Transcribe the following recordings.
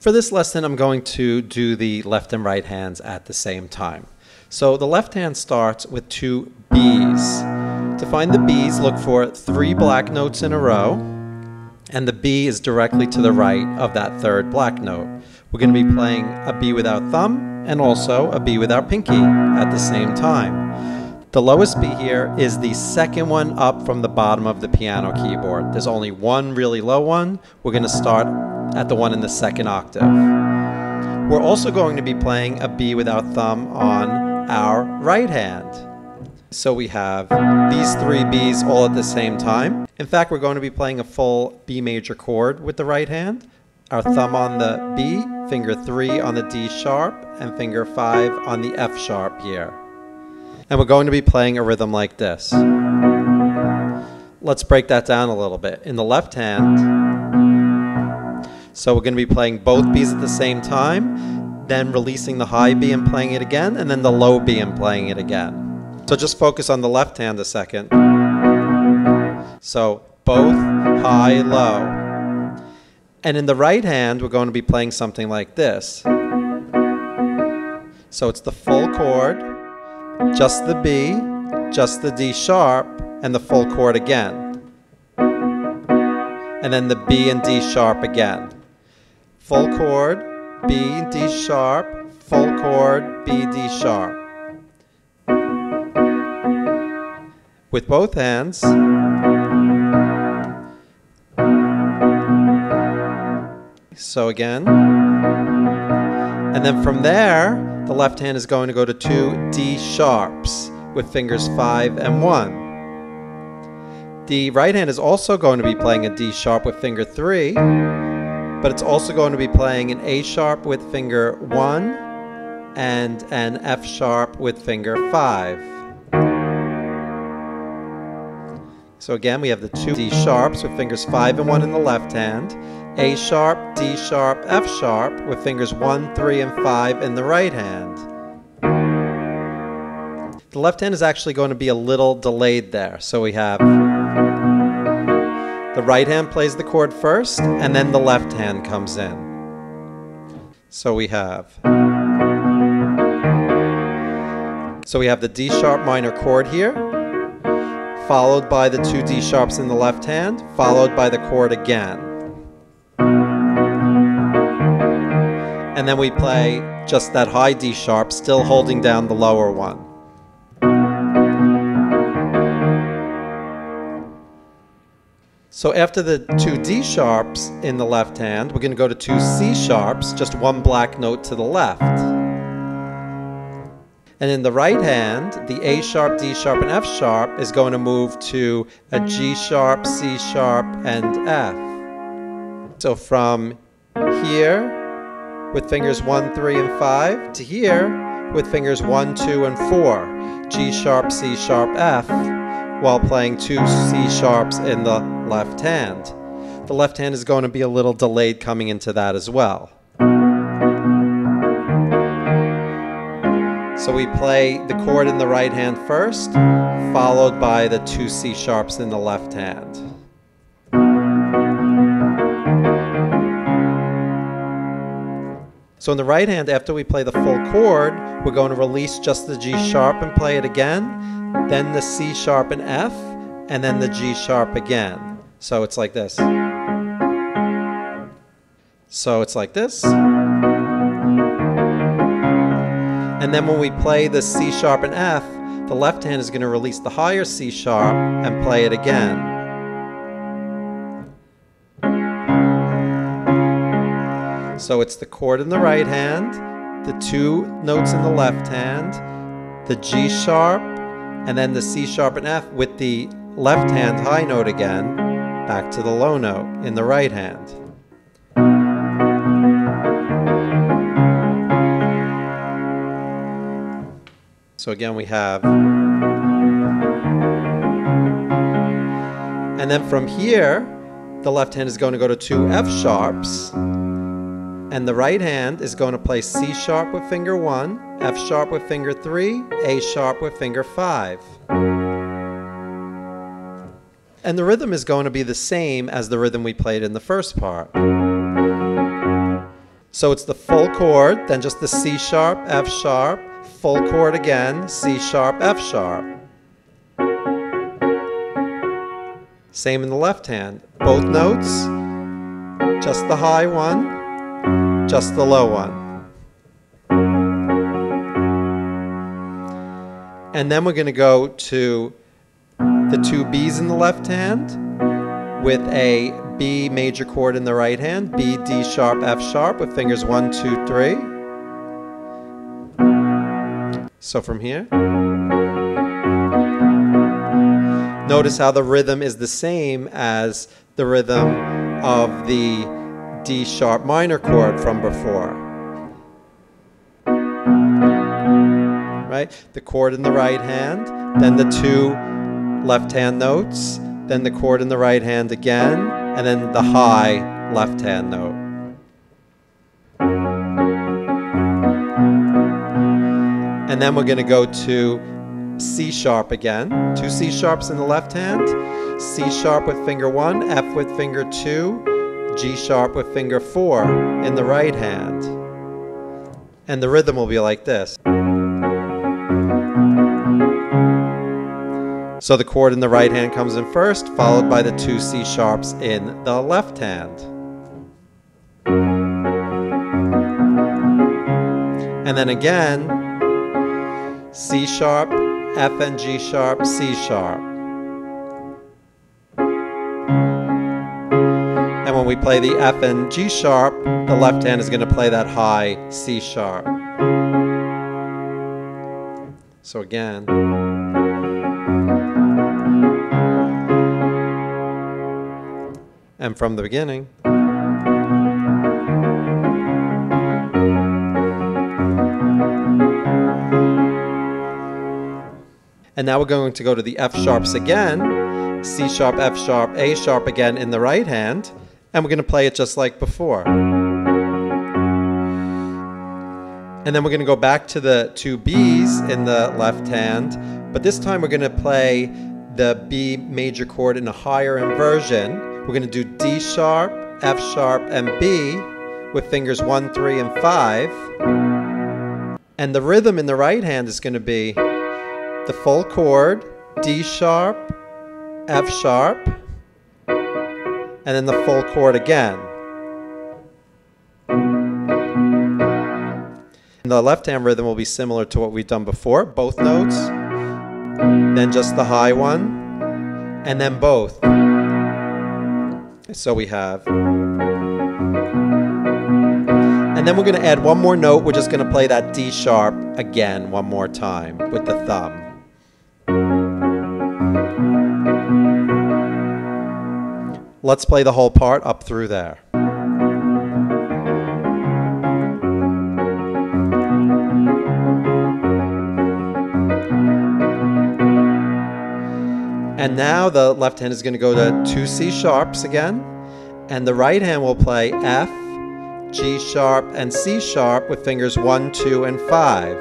For this lesson, I'm going to do the left and right hands at the same time. So the left hand starts with 2 B's. To find the B's, look for 3 black notes in a row, and the B is directly to the right of that 3rd black note. We're going to be playing a B without thumb and also a B without pinky at the same time. The lowest B here is the 2nd one up from the bottom of the piano keyboard. There's only one really low one. We're going to start at the one in the 2nd octave. We're also going to be playing a B without thumb on our right hand. So we have these 3 B's all at the same time. In fact, we're going to be playing a full B major chord with the right hand. Our thumb on the B, finger 3 on the D sharp, and finger 5 on the F sharp here. And we're going to be playing a rhythm like this. Let's break that down a little bit. In the left hand, so we're going to be playing both B's at the same time, then releasing the high B and playing it again, and then the low B and playing it again. So just focus on the left hand a second. So both high, low. And in the right hand, we're going to be playing something like this. So it's the full chord, just the B, just the D sharp, and the full chord again. And then the B and D sharp again. Full chord, B, D sharp, full chord, B, D sharp. With both hands. So again. And then from there, the left hand is going to go to 2 D sharps with fingers 5 and 1. The right hand is also going to be playing a D sharp with finger 3, but it's also going to be playing an A sharp with finger 1 and an F sharp with finger 5. So again, we have the 2 D sharps with fingers 5 and 1 in the left hand, A sharp, D sharp, F sharp with fingers 1, 3, and 5 in the right hand. The left hand is actually going to be a little delayed there. So we have the right hand plays the chord first, and then the left hand comes in. So we have the D sharp minor chord here, followed by the 2 D sharps in the left hand, followed by the chord again. And then we play just that high D sharp, still holding down the lower one. So after the 2 D sharps in the left hand, we're going to go to 2 C sharps, just one black note to the left. And in the right hand, the A sharp, D sharp, and F sharp is going to move to a G sharp, C sharp, and F. So from here, with fingers 1, 3, and 5, to here, with fingers 1, 2, and 4, G sharp, C sharp, F, while playing 2 C sharps in the left hand. The left hand is going to be a little delayed coming into that as well. So we play the chord in the right hand first, followed by the 2 C sharps in the left hand. So in the right hand, after we play the full chord, we're going to release just the G sharp and play it again, then the C sharp and F, and then the G sharp again. So it's like this. So it's like this. And then when we play the C sharp and F, the left hand is going to release the higher C sharp and play it again. So it's the chord in the right hand, the 2 notes in the left hand, the G sharp, and then the C sharp and F with the left hand high note again, back to the low note in the right hand. So again we have, and then from here, the left hand is going to go to 2 F sharps, and the right hand is going to play C sharp with finger 1, F sharp with finger 3, A sharp with finger 5. And the rhythm is going to be the same as the rhythm we played in the first part. So it's the full chord, then just the C sharp, F sharp, full chord again, C sharp, F sharp. Same in the left hand. Both notes, just the high one, just the low one. And then we're going to go to the two B's in the left hand with a B major chord in the right hand, B, D sharp, F sharp with fingers 1, 2, 3. So from here, notice how the rhythm is the same as the rhythm of the D sharp minor chord from before. Right? The chord in the right hand, then the two left hand notes, then the chord in the right hand again, and then the high left hand note. And then we're going to go to C sharp again. Two C sharps in the left hand, C sharp with finger 1, F with finger 2, G sharp with finger 4 in the right hand. And the rhythm will be like this. So the chord in the right hand comes in first, followed by the two C sharps in the left hand. And then again, C sharp, F and G sharp, C sharp. And when we play the F and G sharp, the left hand is going to play that high C sharp. So again. And from the beginning. And now we're going to go to the F sharps again, C sharp, F sharp, A sharp again in the right hand, and we're going to play it just like before. And then we're going to go back to the two B's in the left hand, but this time we're going to play the B major chord in a higher inversion. We're going to do D sharp, F sharp, and B with fingers 1, 3, and 5. And the rhythm in the right hand is going to be the full chord, D sharp, F sharp, and then the full chord again. And the left hand rhythm will be similar to what we've done before, both notes, then just the high one, and then both. So we have, and then we're going to add one more note. We're just going to play that D sharp again one more time with the thumb. Let's play the whole part up through there. And now the left hand is going to go to two C sharps again, and the right hand will play F, G sharp, and C sharp with fingers 1, 2, and 5.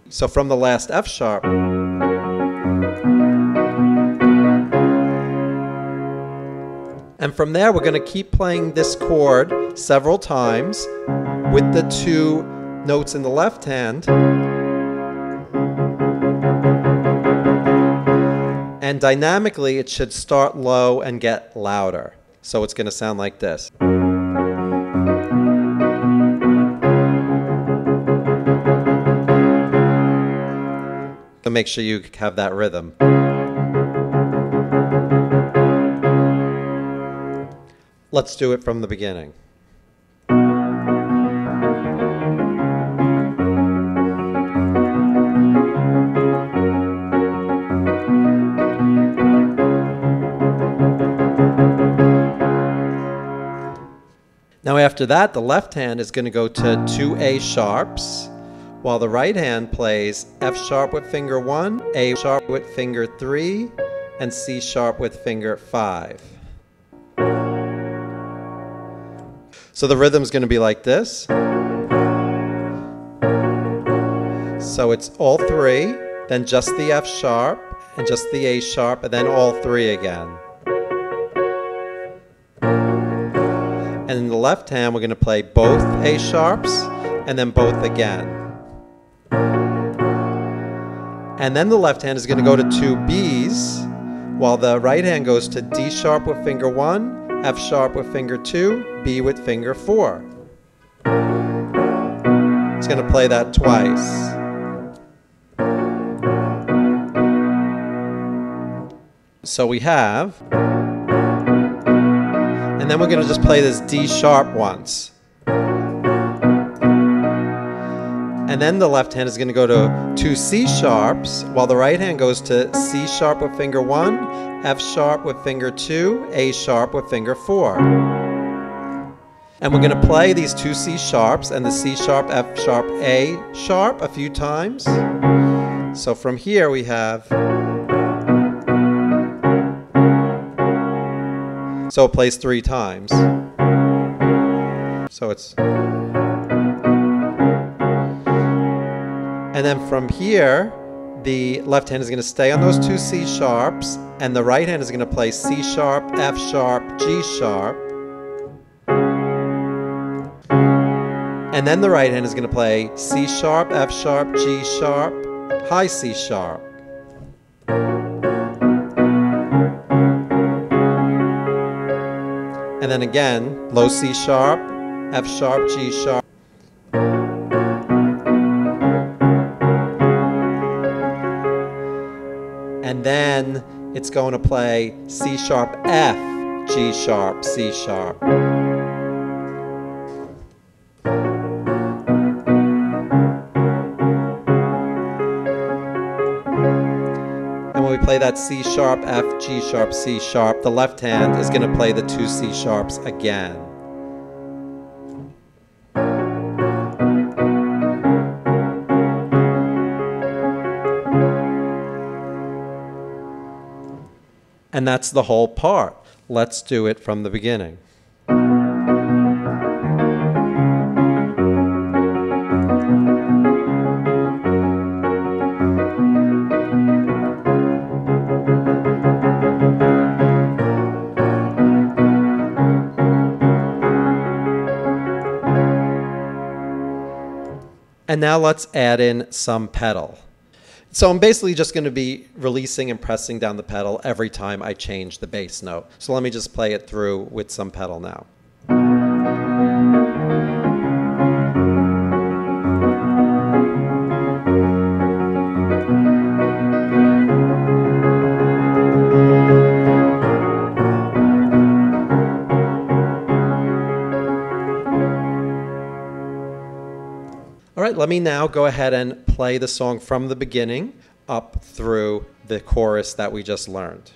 So from the last F sharp, and from there we're going to keep playing this chord several times with the two notes in the left hand. And dynamically, it should start low and get louder. So it's going to sound like this. So make sure you have that rhythm. Let's do it from the beginning. Now after that, the left hand is going to go to two A sharps, while the right hand plays F sharp with finger 1, A sharp with finger 3, and C sharp with finger 5. So the rhythm is going to be like this. So it's all three, then just the F sharp, and just the A sharp, and then all three again. And in the left hand, we're going to play both A sharps and then both again. And then the left hand is going to go to two Bs, while the right hand goes to D sharp with finger 1, F sharp with finger 2, B with finger 4. It's going to play that twice. So we have, and then we're going to just play this D sharp once. And then the left hand is going to go to two C sharps, while the right hand goes to C sharp with finger 1, F sharp with finger 2, A sharp with finger 4. And we're going to play these two C sharps and the C sharp, F sharp, A sharp a few times. So from here we have, so it plays 3 times. So it's, and then from here, the left hand is going to stay on those two C sharps, and the right hand is going to play C sharp, F sharp, G sharp. And then the right hand is going to play C sharp, F sharp, G sharp, high C sharp. And then again, low C sharp, F sharp, G sharp. And then it's going to play C sharp, F, G sharp, C sharp. And when we play that C sharp, F, G sharp, C sharp, the left hand is going to play the two C sharps again. And that's the whole part. Let's do it from the beginning. And now let's add in some pedal. So I'm basically just going to be releasing and pressing down the pedal every time I change the bass note. So let me just play it through with some pedal now. All right, let me now go ahead and play the song from the beginning up through the chorus that we just learned.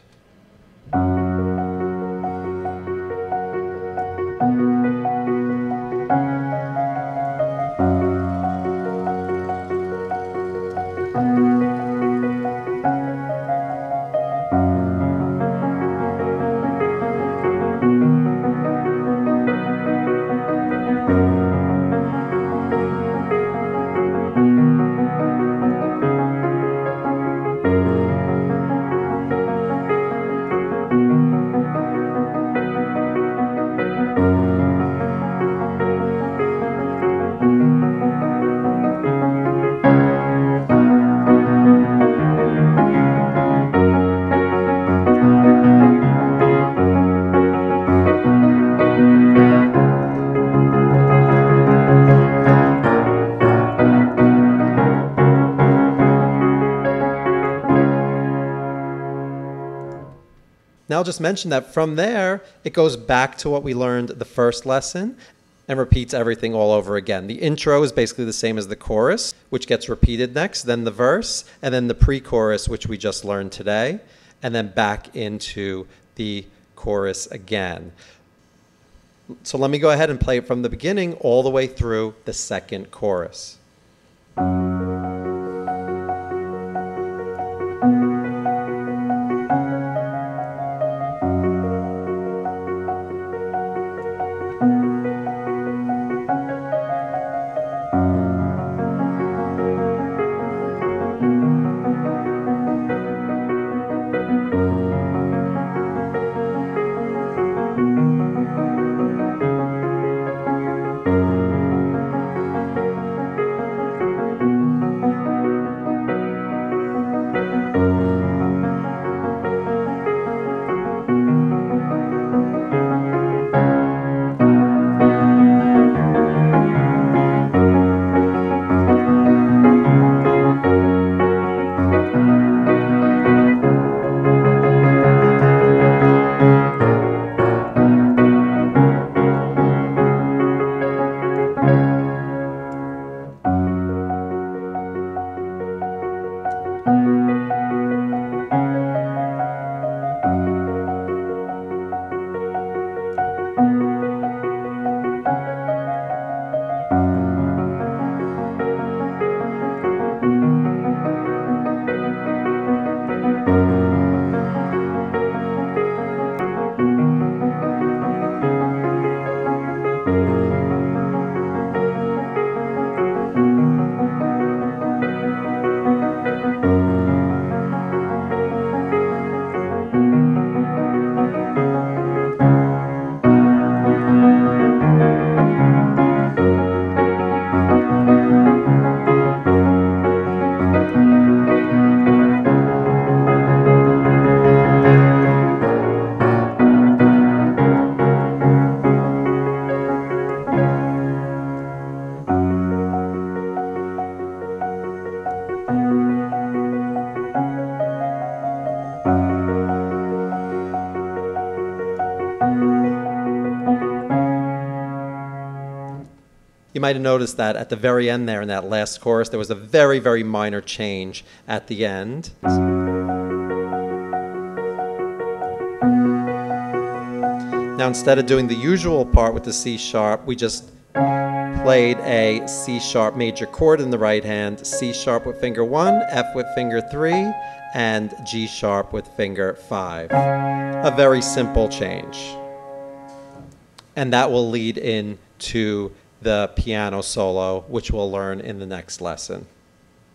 Now I'll just mention that from there, it goes back to what we learned the first lesson and repeats everything all over again. The intro is basically the same as the chorus, which gets repeated next, then the verse, and then the pre-chorus, which we just learned today, and then back into the chorus again. So let me go ahead and play it from the beginning all the way through the second chorus. might have noticed that at the very end there in that last chorus, there was a very, very minor change at the end. Now, instead of doing the usual part with the C sharp, we just played a C sharp major chord in the right hand, C sharp with finger 1, F with finger 3, and G sharp with finger 5. A very simple change. And that will lead into the piano solo, which we'll learn in the next lesson.